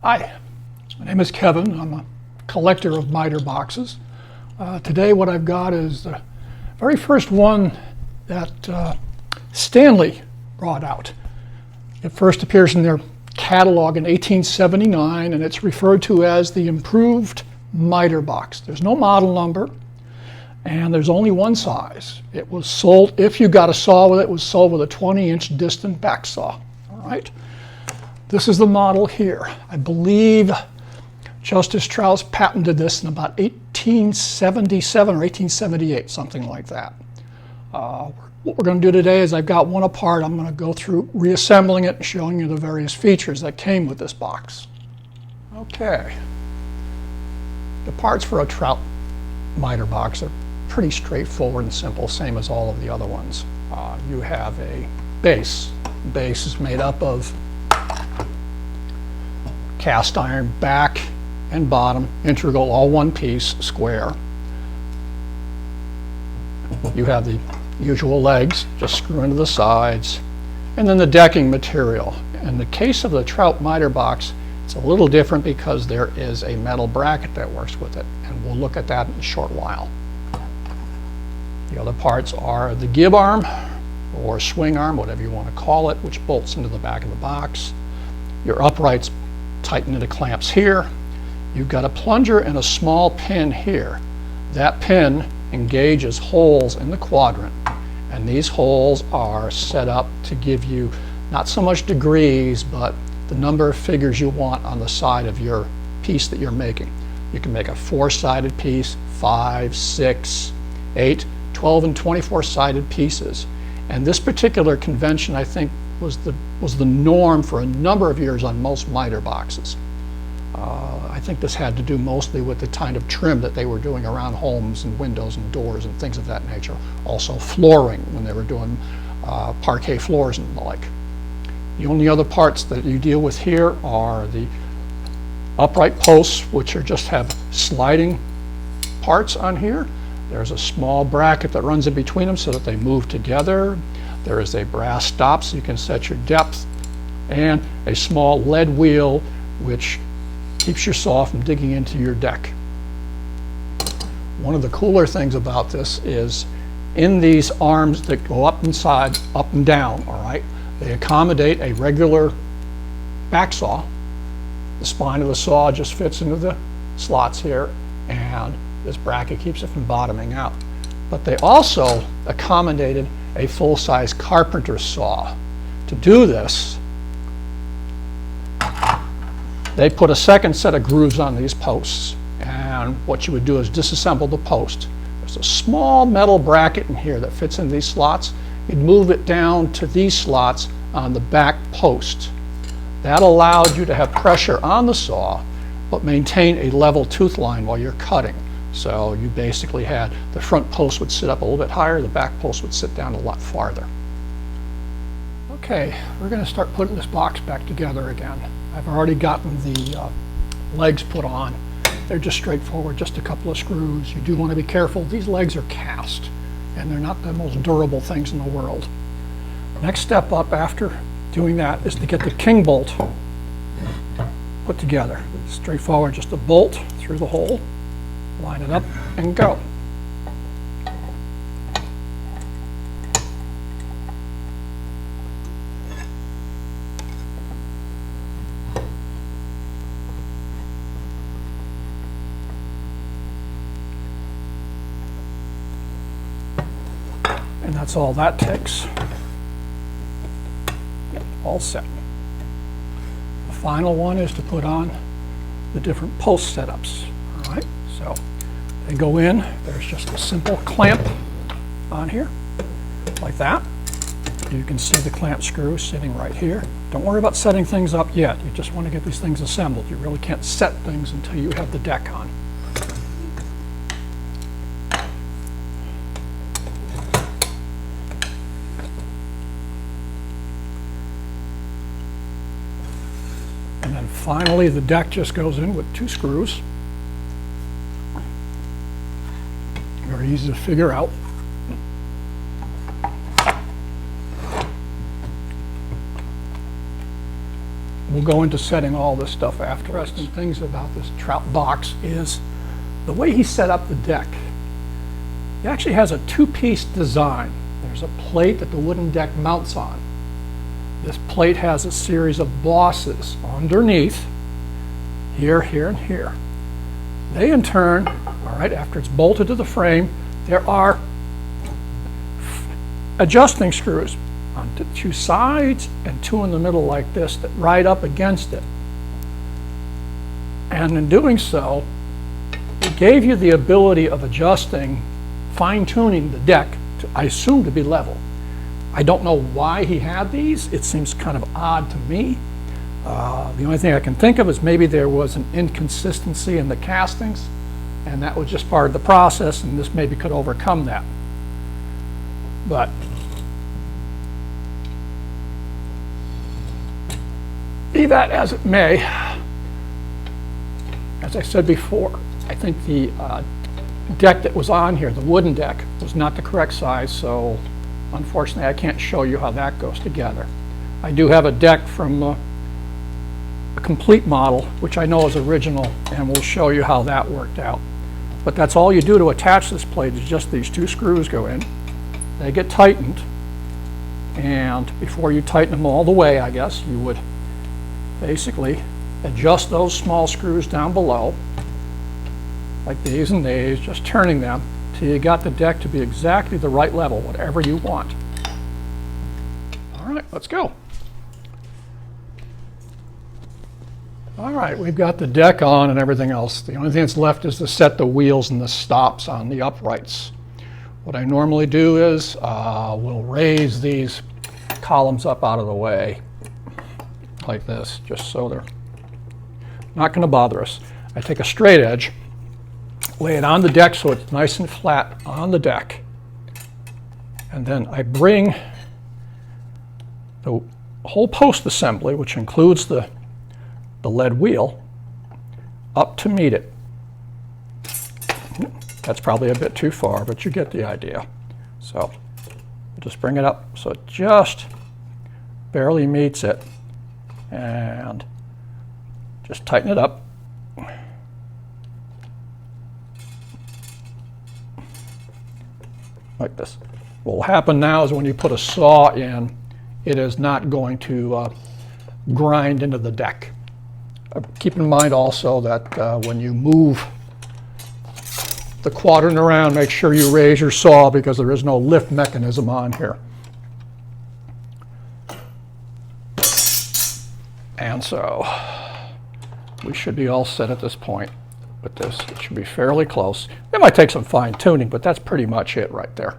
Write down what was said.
Hi, my name is Kevin. I'm a collector of mitre boxes. Today what I've got is the very first one that Stanley brought out. It first appears in their catalog in 1879 and it's referred to as the improved mitre box. There's no model number and there's only one size. It was sold, if you got a saw with it, it was sold with a 20-inch distant back saw. All right. This is the model here. I believe Justus Traut patented this in about 1877 or 1878, something like that. What we're going to do today is I've got one apart. I'm going to go through reassembling it and showing you the various features that came with this box. Okay. The parts for a Traut mitre box are pretty straightforward and simple, same as all of the other ones. You have a base. The base is made up of cast iron back and bottom, integral, all one piece, square. You have the usual legs, just screw into the sides, and then the decking material. In the case of the Traut mitre box, it's a little different because there is a metal bracket that works with it, and we'll look at that in a short while. The other parts are the gib arm, or swing arm, whatever you want to call it, which bolts into the back of the box. Your uprights tighten into clamps here. You've got a plunger and a small pin here. That pin engages holes in the quadrant, and these holes are set up to give you not so much degrees, but the number of figures you want on the side of your piece that you're making. You can make a 4-sided piece, 5, 6, 8, 12, and 24-sided pieces. And this particular convention, I think, was the norm for a number of years on most mitre boxes. I think this had to do mostly with the kind of trim that they were doing around homes and windows and doors and things of that nature. Also flooring, when they were doing parquet floors and the like. The only other parts that you deal with here are the upright posts, which just have sliding parts on here. There's a small bracket that runs in between them so that they move together. There is a brass stop so you can set your depth, and a small lead wheel which keeps your saw from digging into your deck. One of the cooler things about this is in these arms that go up and side, up and down, all right, they accommodate a regular back saw. The spine of the saw just fits into the slots here, and this bracket keeps it from bottoming out. But they also accommodated a full-size carpenter's saw. To do this, they put a second set of grooves on these posts, and what you would do is disassemble the post. There's a small metal bracket in here that fits in these slots. You'd move it down to these slots on the back post. That allowed you to have pressure on the saw but maintain a level tooth line while you're cutting. So you basically had the front post would sit up a little bit higher, the back post would sit down a lot farther. Okay, we're going to start putting this box back together again. I've already gotten the legs put on. They're just straightforward, just a couple of screws. You do want to be careful. These legs are cast, and they're not the most durable things in the world. Next step up after doing that is to get the king bolt put together. Straightforward, just a bolt through the hole. Line it up and go. And that's all that takes. All set. The final one is to put on the different post setups. All right. So they go in, there's just a simple clamp on here, like that. You can see the clamp screw sitting right here. Don't worry about setting things up yet. You just want to get these things assembled. You really can't set things until you have the deck on. And then finally the deck just goes in with 2 screws. Very easy to figure out. we'll go into setting all this stuff after. Interesting things about this Traut box is the way he set up the deck. He actually has a two-piece design. There's a plate that the wooden deck mounts on. This plate has a series of bosses underneath, here, here, and here. They in turn, all right, after it's bolted to the frame, there are adjusting screws on the two sides and two in the middle like this that ride up against it. And in doing so, it gave you the ability of adjusting, fine-tuning the deck to, I assume, to be level. I don't know why he had these. It seems kind of odd to me. The only thing I can think of is maybe there was an inconsistency in the castings, and that was just part of the process, and this maybe could overcome that. But be that as it may, as I said before, I think the deck that was on here, the wooden deck, was not the correct size, so unfortunately I can't show you how that goes together. I do have a deck from a complete model, which I know is original, and we'll show you how that worked out. But that's all you do to attach this plate is just these two screws go in. They get tightened, and before you tighten them all the way, I guess, you would basically adjust those small screws down below, like these and these, just turning them till you got the deck to be exactly the right level, whatever you want. All right, let's go. All right, we've got the deck on and everything else. The only thing that's left is to set the wheels and the stops on the uprights. What I normally do is we'll raise these columns up out of the way like this, just so they're not going to bother us. I take a straight edge, lay it on the deck so it's nice and flat on the deck, and then I bring the whole post assembly, which includes the lead wheel, up to meet it. That's probably a bit too far, but you get the idea. So just bring it up so it just barely meets it, and just tighten it up. Like this. What will happen now is when you put a saw in, it is not going to grind into the deck. Keep in mind also that when you move the quadrant around, make sure you raise your saw because there is no lift mechanism on here. And so we should be all set at this point with this. It should be fairly close. It might take some fine tuning, but that's pretty much it right there.